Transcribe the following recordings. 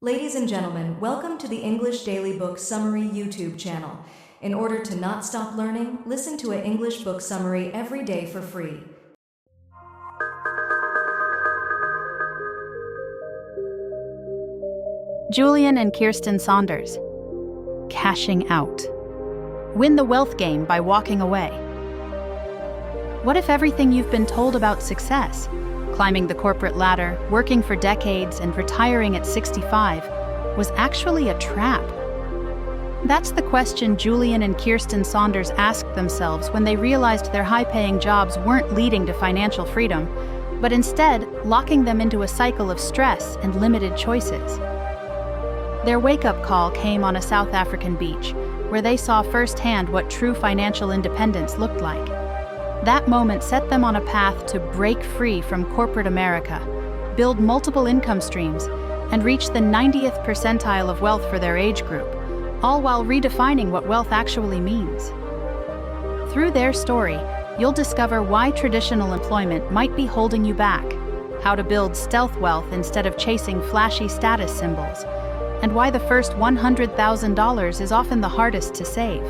Ladies and gentlemen, welcome to the English Daily Book Summary YouTube channel. In order to not stop learning, listen to an English book summary every day for free. Julian and Kirsten Saunders. Cashing out. Win the wealth game by walking away. What if everything you've been told about success, climbing the corporate ladder, working for decades, and retiring at 65, was actually a trap? That's the question Julian and Kirsten Saunders asked themselves when they realized their high-paying jobs weren't leading to financial freedom, but instead locking them into a cycle of stress and limited choices. Their wake-up call came on a South African beach, where they saw firsthand what true financial independence looked like. That moment set them on a path to break free from corporate America, build multiple income streams, and reach the 90th percentile of wealth for their age group, all while redefining what wealth actually means. Through their story, you'll discover why traditional employment might be holding you back, how to build stealth wealth instead of chasing flashy status symbols, and why the first $100,000 is often the hardest to save.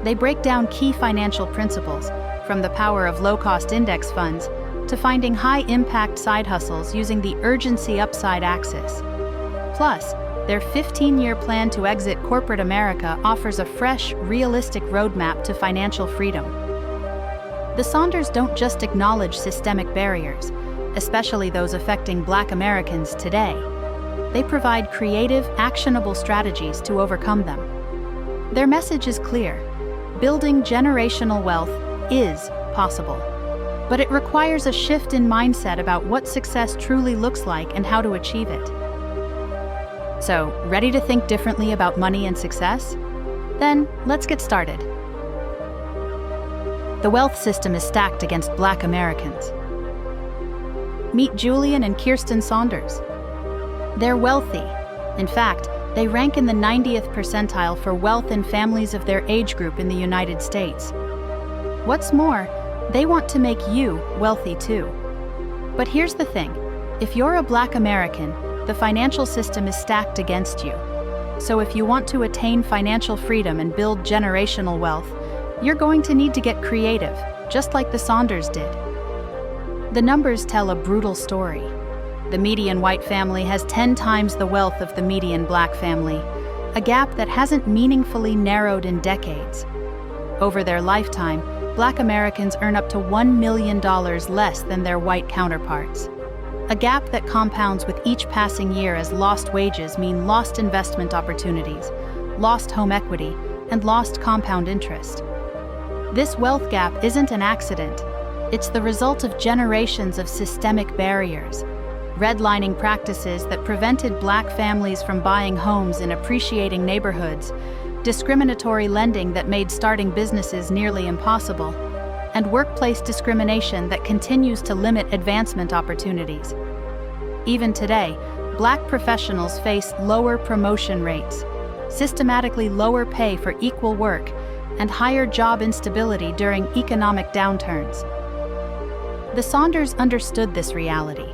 They break down key financial principles, from the power of low-cost index funds to finding high-impact side hustles using the urgency upside axis. Plus, their 15-year plan to exit corporate America offers a fresh, realistic roadmap to financial freedom. The Saunders don't just acknowledge systemic barriers, especially those affecting Black Americans today. They provide creative, actionable strategies to overcome them. Their message is clear: building generational wealth is possible, but it requires a shift in mindset about what success truly looks like and how to achieve it. So, ready to think differently about money and success? Then, let's get started. The wealth system is stacked against Black Americans. Meet Julian and Kirsten Saunders. They're wealthy. In fact, they rank in the 90th percentile for wealth in families of their age group in the United States. What's more, they want to make you wealthy too. But here's the thing: if you're a Black American, the financial system is stacked against you. So if you want to attain financial freedom and build generational wealth, you're going to need to get creative, just like the Saunders did. The numbers tell a brutal story. The median white family has 10 times the wealth of the median Black family, a gap that hasn't meaningfully narrowed in decades. Over their lifetime, Black Americans earn up to $1 million less than their white counterparts. A gap that compounds with each passing year as lost wages mean lost investment opportunities, lost home equity, and lost compound interest. This wealth gap isn't an accident. It's the result of generations of systemic barriers, redlining practices that prevented Black families from buying homes in appreciating neighborhoods, discriminatory lending that made starting businesses nearly impossible, and workplace discrimination that continues to limit advancement opportunities. Even today, Black professionals face lower promotion rates, systematically lower pay for equal work, and higher job instability during economic downturns. The Saunders understood this reality.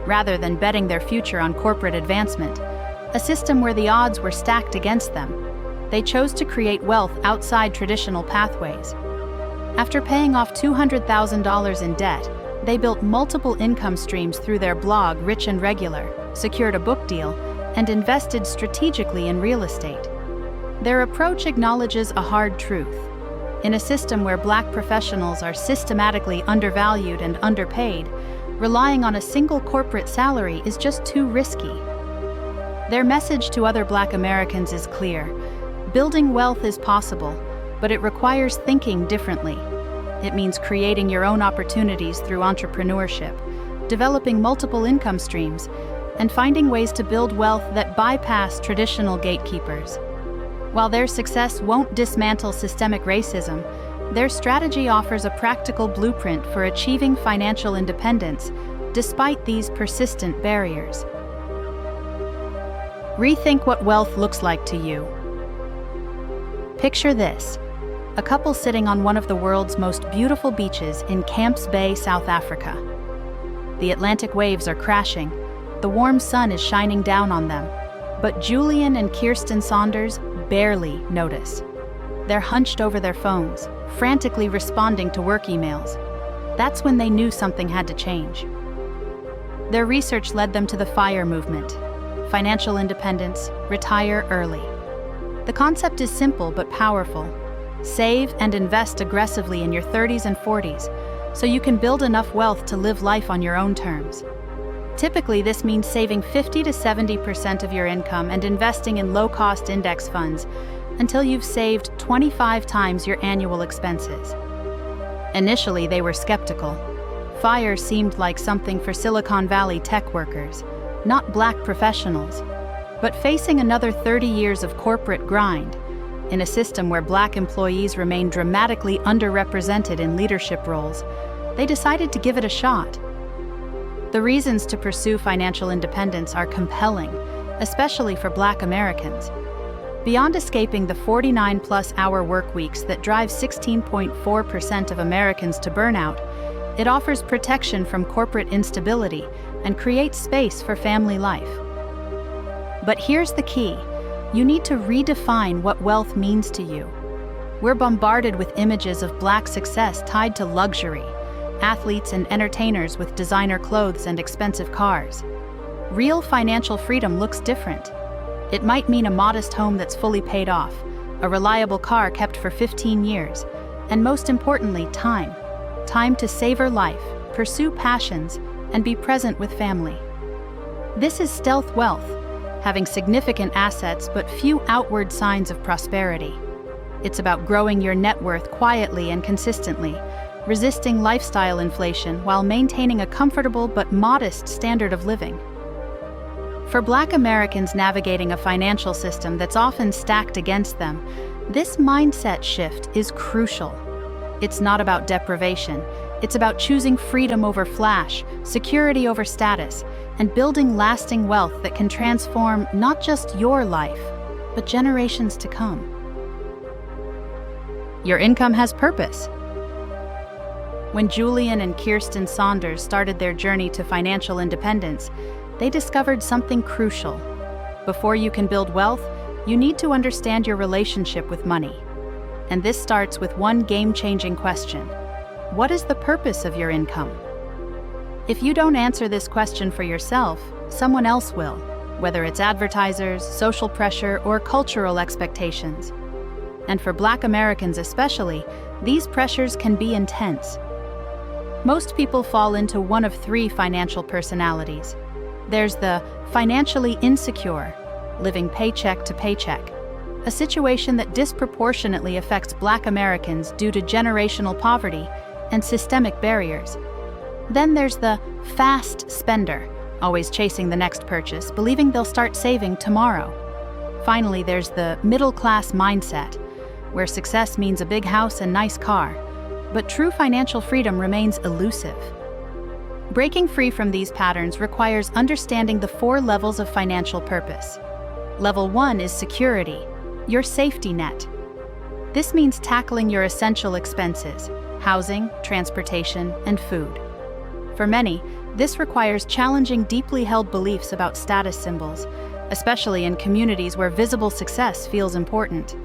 Rather than betting their future on corporate advancement, a system where the odds were stacked against them, they chose to create wealth outside traditional pathways. After paying off $200,000 in debt, they built multiple income streams through their blog Rich and Regular, secured a book deal, and invested strategically in real estate. Their approach acknowledges a hard truth. In a system where Black professionals are systematically undervalued and underpaid, relying on a single corporate salary is just too risky. Their message to other Black Americans is clear: building wealth is possible, but it requires thinking differently. It means creating your own opportunities through entrepreneurship, developing multiple income streams, and finding ways to build wealth that bypass traditional gatekeepers. While their success won't dismantle systemic racism, their strategy offers a practical blueprint for achieving financial independence despite these persistent barriers. Rethink what wealth looks like to you. Picture this: a couple sitting on one of the world's most beautiful beaches in Camps Bay, South Africa. The Atlantic waves are crashing, the warm sun is shining down on them, But Julian and Kirsten Saunders barely notice. They're hunched over their phones, frantically responding to work emails. That's when they knew something had to change. Their research led them to the FIRE movement: financial independence, retire early. The concept is simple but powerful. Save and invest aggressively in your 30s and 40s so you can build enough wealth to live life on your own terms. Typically, this means saving 50 to 70% of your income and investing in low-cost index funds until you've saved 25 times your annual expenses. Initially, they were skeptical. FIRE seemed like something for Silicon Valley tech workers, not Black professionals. But facing another 30 years of corporate grind, in a system where Black employees remain dramatically underrepresented in leadership roles, they decided to give it a shot. The reasons to pursue financial independence are compelling, especially for Black Americans. Beyond escaping the 49-plus-hour work weeks that drive 16.4% of Americans to burnout, it offers protection from corporate instability and creates space for family life. But here's the key: you need to redefine what wealth means to you. We're bombarded with images of Black success tied to luxury, athletes and entertainers with designer clothes and expensive cars. Real financial freedom looks different. It might mean a modest home that's fully paid off, a reliable car kept for 15 years, and most importantly, time. Time to savor life, pursue passions, and be present with family. This is stealth wealth, having significant assets but few outward signs of prosperity. It's about growing your net worth quietly and consistently, resisting lifestyle inflation while maintaining a comfortable but modest standard of living. For Black Americans navigating a financial system that's often stacked against them, this mindset shift is crucial. It's not about deprivation. It's about choosing freedom over flash, security over status, and building lasting wealth that can transform not just your life, but generations to come. Your income has purpose. When Julian and Kirsten Saunders started their journey to financial independence, they discovered something crucial. Before you can build wealth, you need to understand your relationship with money. And this starts with one game-changing question: what is the purpose of your income? If you don't answer this question for yourself, someone else will, whether it's advertisers, social pressure, or cultural expectations. And for Black Americans especially, these pressures can be intense. Most people fall into one of three financial personalities. There's the financially insecure, living paycheck to paycheck, a situation that disproportionately affects Black Americans due to generational poverty and systemic barriers. Then there's the fast spender, always chasing the next purchase, believing they'll start saving tomorrow. Finally, there's the middle-class mindset, where success means a big house and nice car, but true financial freedom remains elusive. Breaking free from these patterns requires understanding the 4 levels of financial purpose. Level 1 is security, your safety net. This means tackling your essential expenses: housing, transportation, and food. For many, this requires challenging deeply held beliefs about status symbols, especially in communities where visible success feels important.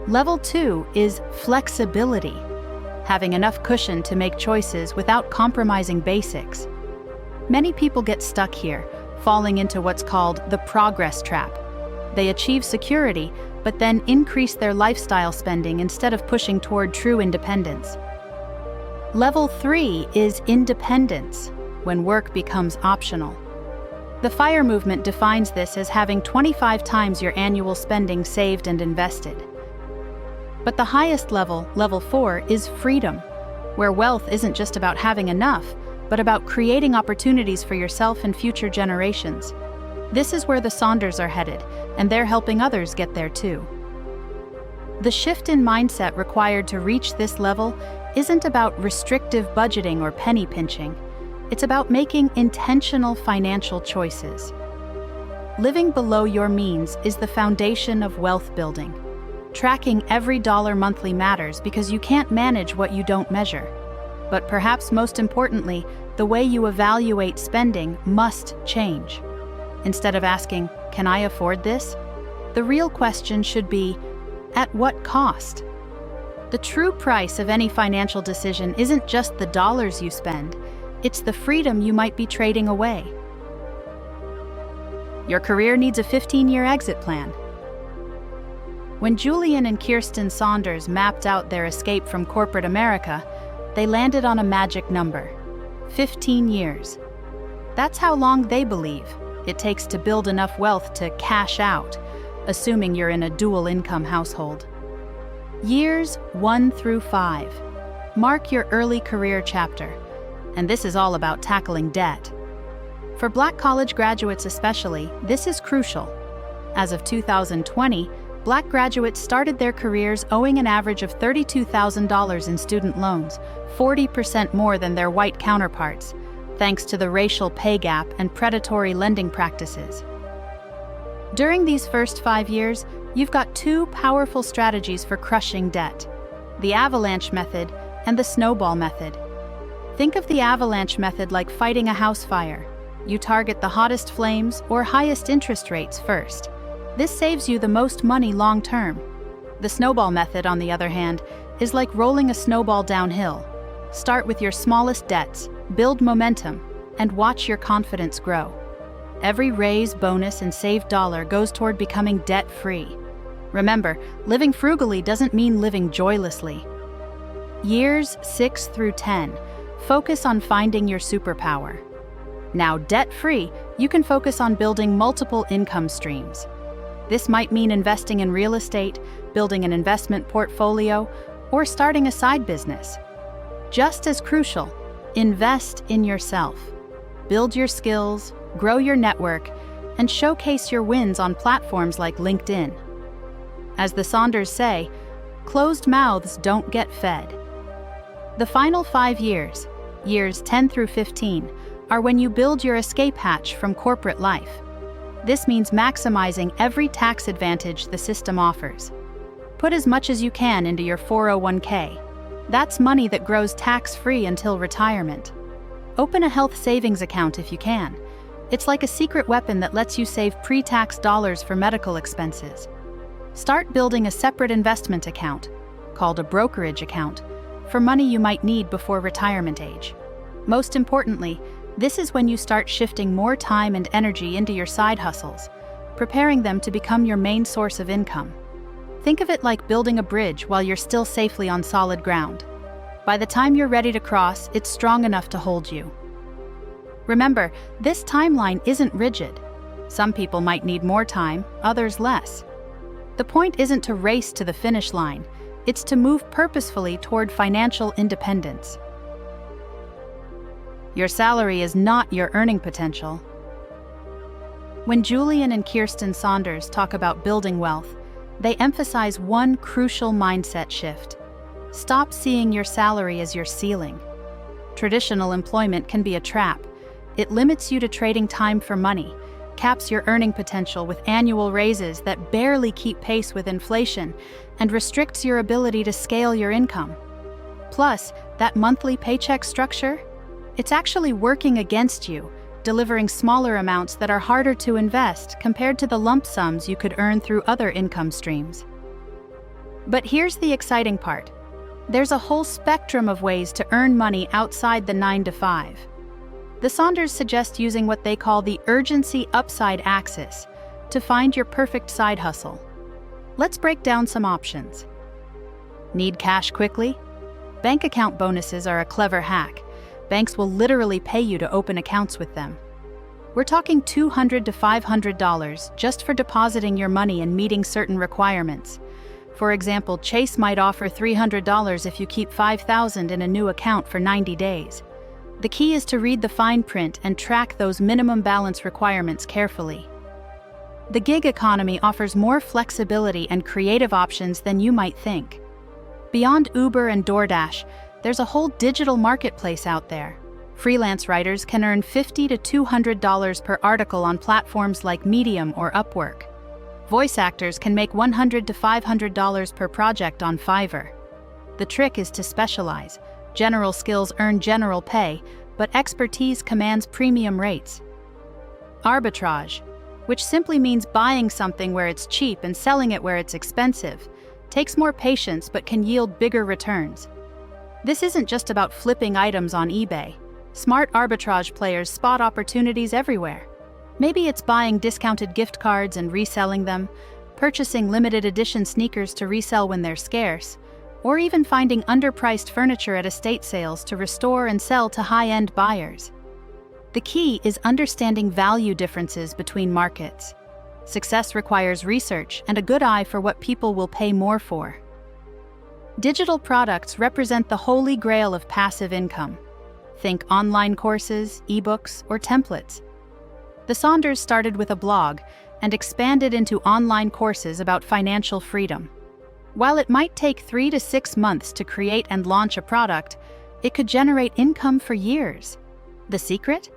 Level 2 is flexibility, having enough cushion to make choices without compromising basics. Many people get stuck here, falling into what's called the progress trap. They achieve security, but then increase their lifestyle spending instead of pushing toward true independence. Level 3 is independence, when work becomes optional. The FIRE movement defines this as having 25 times your annual spending saved and invested. But the highest level, level 4, is freedom, where wealth isn't just about having enough, but about creating opportunities for yourself and future generations. This is where the Saunders are headed, and they're helping others get there too. The shift in mindset required to reach this level isn't about restrictive budgeting or penny pinching. It's about making intentional financial choices. Living below your means is the foundation of wealth building. Tracking every dollar monthly matters because you can't manage what you don't measure. But perhaps most importantly, the way you evaluate spending must change. Instead of asking, "Can I afford this?" the real question should be, "At what cost?" The true price of any financial decision isn't just the dollars you spend, it's the freedom you might be trading away. Your career needs a 15-year exit plan. When Julian and Kirsten Saunders mapped out their escape from corporate America, they landed on a magic number: 15 years. That's how long they believe it takes to build enough wealth to cash out, assuming you're in a dual-income household. Years 1 through 5. Mark your early career chapter, and this is all about tackling debt. For Black college graduates especially, this is crucial. As of 2020, Black graduates started their careers owing an average of $32,000 in student loans, 40% more than their white counterparts, thanks to the racial pay gap and predatory lending practices. During these first 5 years, you've got two powerful strategies for crushing debt: the avalanche method and the snowball method. Think of the avalanche method like fighting a house fire. You target the hottest flames or highest interest rates first. This saves you the most money long term. The snowball method, on the other hand, is like rolling a snowball downhill. Start with your smallest debts, build momentum, and watch your confidence grow. Every raise, bonus, and saved dollar goes toward becoming debt-free. Remember, living frugally doesn't mean living joylessly. Years 6 through 10, focus on finding your superpower. Now debt-free, you can focus on building multiple income streams. This might mean investing in real estate, building an investment portfolio, or starting a side business. Just as crucial, invest in yourself. Build your skills, grow your network, and showcase your wins on platforms like LinkedIn. As the Saunders say, closed mouths don't get fed. The final 5 years, years 10 through 15, are when you build your escape hatch from corporate life. This means maximizing every tax advantage the system offers. Put as much as you can into your 401k. That's money that grows tax-free until retirement. Open a health savings account if you can. It's like a secret weapon that lets you save pre-tax dollars for medical expenses. Start building a separate investment account, called a brokerage account, for money you might need before retirement age. Most importantly, this is when you start shifting more time and energy into your side hustles, preparing them to become your main source of income. Think of it like building a bridge while you're still safely on solid ground. By the time you're ready to cross, it's strong enough to hold you. Remember, this timeline isn't rigid. Some people might need more time, others less. The point isn't to race to the finish line, it's to move purposefully toward financial independence. Your salary is not your earning potential. When Julian and Kirsten Saunders talk about building wealth, they emphasize one crucial mindset shift. Stop seeing your salary as your ceiling. Traditional employment can be a trap. It limits you to trading time for money, caps your earning potential with annual raises that barely keep pace with inflation, and restricts your ability to scale your income. Plus, that monthly paycheck structure, it's actually working against you, delivering smaller amounts that are harder to invest compared to the lump sums you could earn through other income streams. But here's the exciting part. There's a whole spectrum of ways to earn money outside the 9 to 5. The Saunders suggest using what they call the urgency upside axis to find your perfect side hustle. Let's break down some options. Need cash quickly? Bank account bonuses are a clever hack. Banks will literally pay you to open accounts with them. We're talking $200 to $500 just for depositing your money and meeting certain requirements. For example, Chase might offer $300 if you keep $5,000 in a new account for 90 days. The key is to read the fine print and track those minimum balance requirements carefully. The gig economy offers more flexibility and creative options than you might think. Beyond Uber and DoorDash, there's a whole digital marketplace out there. Freelance writers can earn $50 to $200 per article on platforms like Medium or Upwork. Voice actors can make $100 to $500 per project on Fiverr. The trick is to specialize. General skills earn general pay, but expertise commands premium rates. Arbitrage. which simply means buying something where it's cheap and selling it where it's expensive, takes more patience but can yield bigger returns. This isn't just about flipping items on eBay. Smart arbitrage players spot opportunities everywhere. Maybe it's buying discounted gift cards and reselling them, purchasing limited edition sneakers to resell when they're scarce, or even finding underpriced furniture at estate sales to restore and sell to high-end buyers. The key is understanding value differences between markets. Success requires research and a good eye for what people will pay more for. Digital products represent the holy grail of passive income. Think online courses, ebooks, or templates. The Saunders started with a blog and expanded into online courses about financial freedom. While it might take 3 to 6 months to create and launch a product, it could generate income for years. The secret?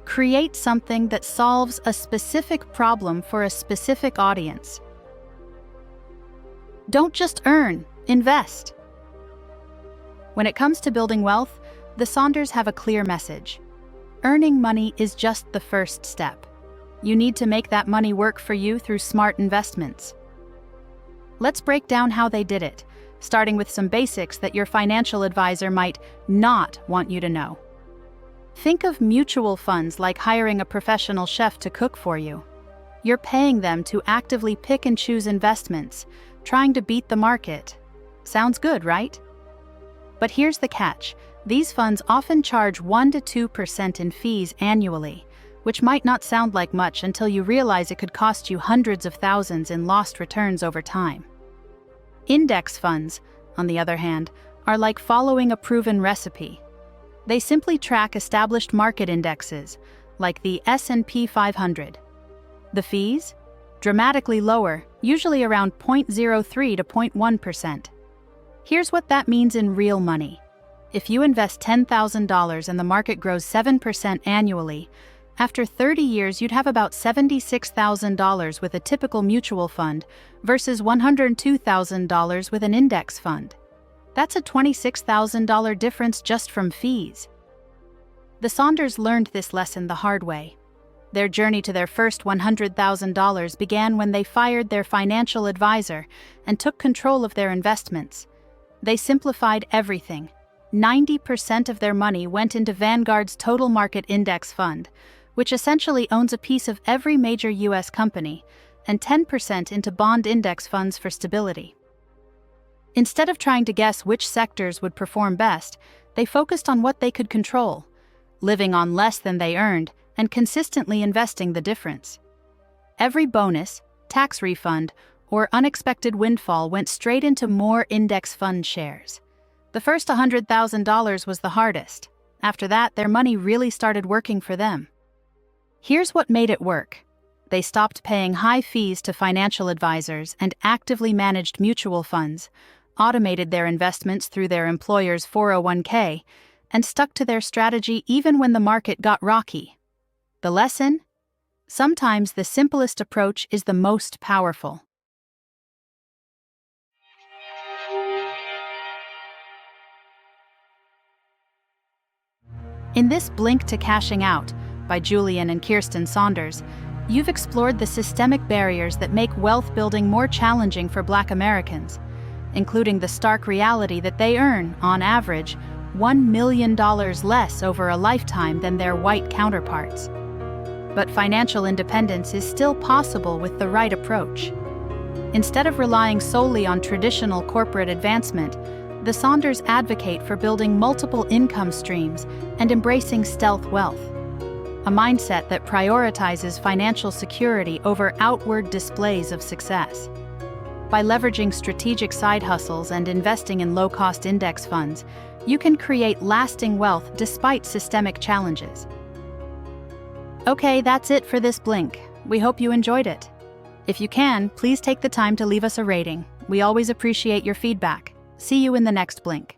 Create something that solves a specific problem for a specific audience. Don't just earn, invest. When it comes to building wealth, the Saunders have a clear message. Earning money is just the first step. You need to make that money work for you through smart investments. Let's break down how they did it, starting with some basics that your financial advisor might not want you to know. Think of mutual funds like hiring a professional chef to cook for you. You're paying them to actively pick and choose investments, trying to beat the market. Sounds good, right? But here's the catch. These funds often charge 1 to 2% in fees annually, which might not sound like much until you realize it could cost you hundreds of thousands in lost returns over time. Index funds, on the other hand, are like following a proven recipe. They simply track established market indexes, like the S&P 500. The fees? Dramatically lower, usually around 0.03 to 0.1%. Here's what that means in real money. If you invest $10,000 and the market grows 7% annually, after 30 years you'd have about $76,000 with a typical mutual fund versus $102,000 with an index fund. That's a $26,000 difference just from fees. The Saunders learned this lesson the hard way. Their journey to their first $100,000 began when they fired their financial advisor and took control of their investments. They simplified everything. 90% of their money went into Vanguard's Total Market Index Fund, which essentially owns a piece of every major U.S. company, and 10% into bond index funds for stability. Instead of trying to guess which sectors would perform best, they focused on what they could control, living on less than they earned and consistently investing the difference. Every bonus, tax refund, or unexpected windfall went straight into more index fund shares. The first $100,000 was the hardest. After that, their money really started working for them. Here's what made it work. They stopped paying high fees to financial advisors and actively managed mutual funds, automated their investments through their employer's 401k, and stuck to their strategy even when the market got rocky. The lesson? Sometimes the simplest approach is the most powerful. In this Blink to Cashing Out by Julian and Kirsten Saunders, you've explored the systemic barriers that make wealth building more challenging for Black Americans, including the stark reality that they earn, on average, $1 million less over a lifetime than their white counterparts. But financial independence is still possible with the right approach. Instead of relying solely on traditional corporate advancement, the Saunders advocate for building multiple income streams and embracing stealth wealth, a mindset that prioritizes financial security over outward displays of success. By leveraging strategic side hustles and investing in low-cost index funds, you can create lasting wealth despite systemic challenges. Okay, that's it for this Blink. We hope you enjoyed it. If you can, please take the time to leave us a rating. We always appreciate your feedback. See you in the next Blink.